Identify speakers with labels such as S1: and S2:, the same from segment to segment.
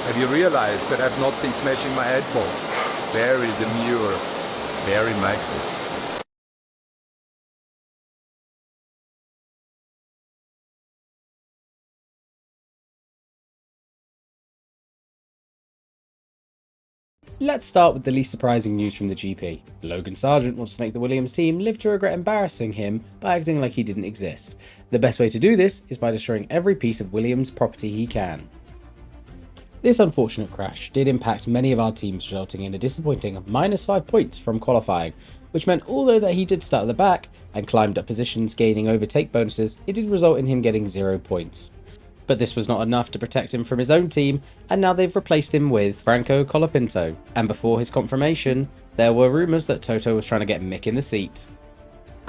S1: Have you realized that I've not been smashing my headphones? Very demure, very Michael.
S2: Let's start with the least surprising news from the GP. Logan Sargeant wants to make the Williams team live to regret embarrassing him by acting like he didn't exist. The best way to do this is by destroying every piece of Williams property he can. This unfortunate crash did impact many of our teams, resulting in a disappointing -5 points from qualifying, which meant although that he did start at the back and climbed up positions gaining overtake bonuses, it did result in him getting 0 points. But this was not enough to protect him from his own team, and now they've replaced him with Franco Colapinto. And before his confirmation, there were rumours that Toto was trying to get Mick in the seat.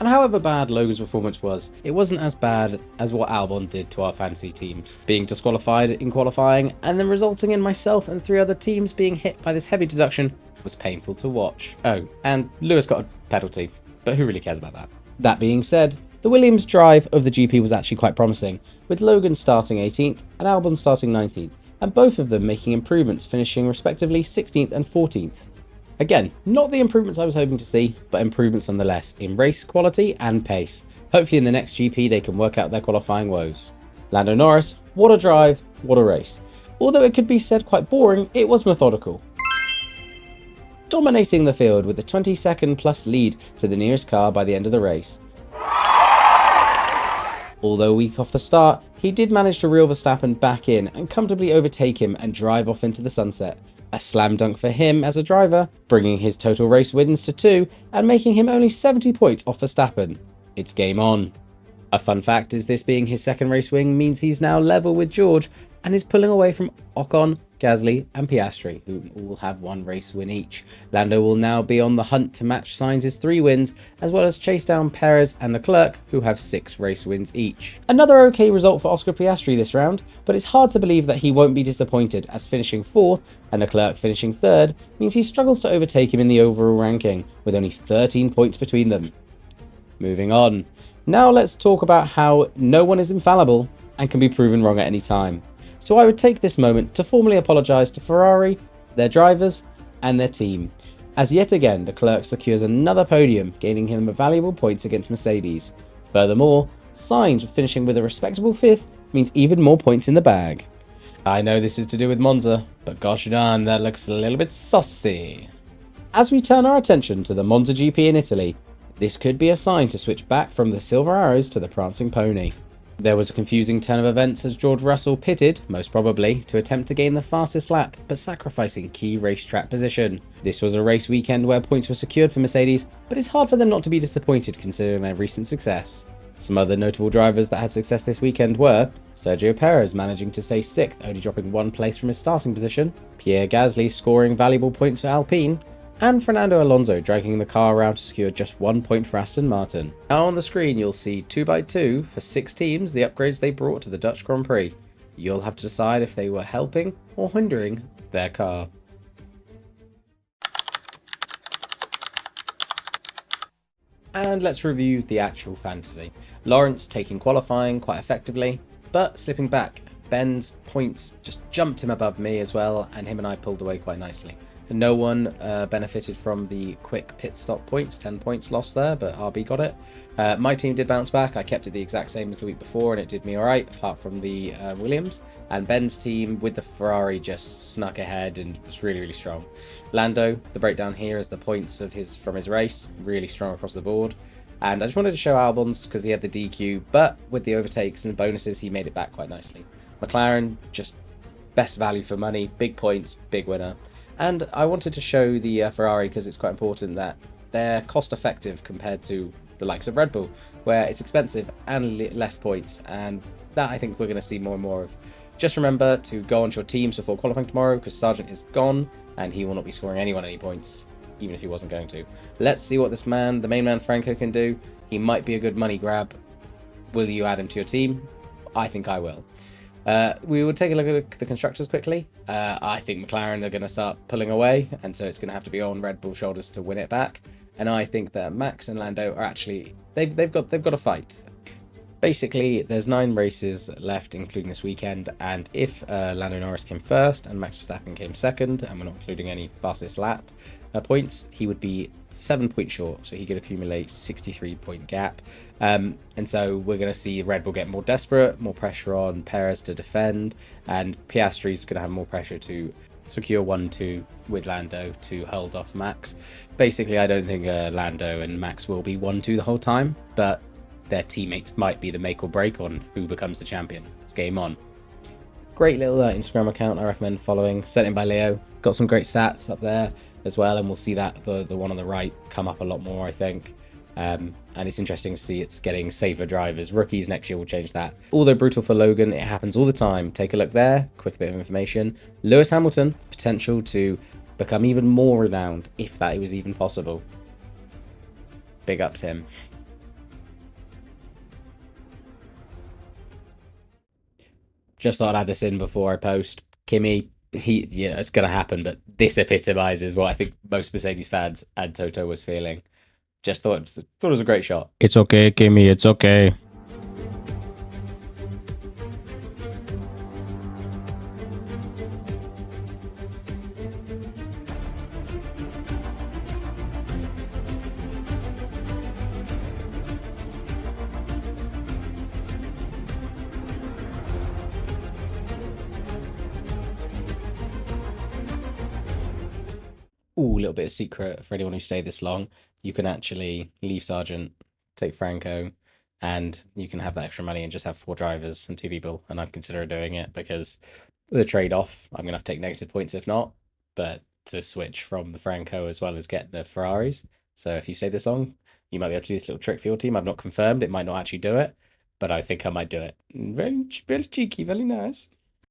S2: And however bad Logan's performance was, it wasn't as bad as what Albon did to our fantasy teams. Being disqualified in qualifying, and then resulting in myself and 3 other teams being hit by this heavy deduction was painful to watch. Oh, and Lewis got a penalty, but who really cares about that? That being said, the Williams drive of the GP was actually quite promising, with Logan starting 18th and Albon starting 19th, and both of them making improvements, finishing respectively 16th and 14th. Again, not the improvements I was hoping to see, but improvements nonetheless in race quality and pace. Hopefully in the next GP they can work out their qualifying woes. Lando Norris, what a drive, what a race. Although it could be said quite boring, it was methodical. Dominating the field with a 20-second plus lead to the nearest car by the end of the race. Although weak off the start, he did manage to reel Verstappen back in and comfortably overtake him and drive off into the sunset. A slam dunk for him as a driver, bringing his total race wins to 2 and making him only 70 points off Verstappen. It's game on. A fun fact is this being his second race win means he's now level with George and is pulling away from Ocon, Gasly and Piastri, who all have 1 race win each. Lando will now be on the hunt to match Sainz's 3 wins, as well as chase down Perez and Leclerc, who have 6 race wins each. Another okay result for Oscar Piastri this round, but it's hard to believe that he won't be disappointed, as finishing 4th and Leclerc finishing 3rd means he struggles to overtake him in the overall ranking, with only 13 points between them. Moving on. Now let's talk about how no one is infallible and can be proven wrong at any time. So I would take this moment to formally apologise to Ferrari, their drivers and their team, as yet again Leclerc secures another podium, gaining him valuable points against Mercedes. Furthermore, Sainz finishing with a respectable 5th means even more points in the bag. I know this is to do with Monza, but gosh darn, that looks a little bit saucy. As we turn our attention to the Monza GP in Italy, this could be a sign to switch back from the silver arrows to the prancing pony. There was a confusing turn of events as George Russell pitted, most probably, to attempt to gain the fastest lap, but sacrificing key racetrack position. This was a race weekend where points were secured for Mercedes, but it's hard for them not to be disappointed considering their recent success. Some other notable drivers that had success this weekend were Sergio Perez managing to stay 6th, only dropping 1 place from his starting position, Pierre Gasly scoring valuable points for Alpine, and Fernando Alonso dragging the car around to secure just 1 point for Aston Martin. Now on the screen you'll see 2x2 for 6 teams the upgrades they brought to the Dutch Grand Prix. You'll have to decide if they were helping or hindering their car. And let's review the actual fantasy. Lawrence taking qualifying quite effectively, but slipping back. Ben's points just jumped him above me as well, and him and I pulled away quite nicely. No one benefited from the quick pit stop points, 10 points lost there, but RB got it. My team did bounce back. I kept it the exact same as the week before and it did me alright, apart from the Williams. And Ben's team with the Ferrari just snuck ahead and was really, really strong. Lando, the breakdown here is the points of from his race, really strong across the board. And I just wanted to show Albon's because he had the DQ, but with the overtakes and the bonuses, he made it back quite nicely. McLaren, just best value for money, big points, big winner. And I wanted to show the Ferrari because it's quite important that they're cost effective compared to the likes of Red Bull, where it's expensive and less points, and that I think we're going to see more and more of. Just remember to go onto your teams before qualifying tomorrow because Sargeant is gone and he will not be scoring anyone any points, even if he wasn't going to. Let's see what this man, the main man Franco, can do. He might be a good money grab. Will you add him to your team? I think I will. We will take a look at the constructors quickly. I think McLaren are going to start pulling away, and so it's going to have to be on Red Bull shoulders to win it back. And I think that Max and Lando are actually they've got a fight. Basically, there's 9 races left, including this weekend, and if Lando Norris came first and Max Verstappen came second, and we're not including any fastest lap points, he would be 7 points short, so he could accumulate 63-point gap. And so we're going to see Red Bull get more desperate, more pressure on Perez to defend, and Piastri's going to have more pressure to secure 1-2 with Lando to hold off Max. Basically, I don't think Lando and Max will be 1-2 the whole time, but their teammates might be the make or break on who becomes the champion. It's game on. Great little Instagram account I recommend following, sent in by Leo. Got some great stats up there as well, and we'll see that the one on the right come up a lot more, I think. And it's interesting to see it's getting safer drivers. Rookies next year will change that. Although brutal for Logan, it happens all the time. Take a look there. Quick bit of information. Lewis Hamilton, potential to become even more renowned, if that was even possible. Big up to him. Just thought I'd add this in before I post. Kimi, it's going to happen, but this epitomizes what I think most Mercedes fans and Toto was feeling. Just thought it was a great shot.
S3: It's okay, Kimi, it's okay.
S2: Ooh, a little bit of secret for anyone who stayed this long. You can actually leave Sargeant, take Franco, and you can have that extra money and just have 4 drivers and 2 people. And I'd consider doing it because the trade-off, I'm going to have to take negative points if not, but to switch from the Franco as well as get the Ferraris. So if you stay this long, you might be able to do this little trick for your team. I've not confirmed, it might not actually do it, but I think I might do it. Very cheeky, very nice.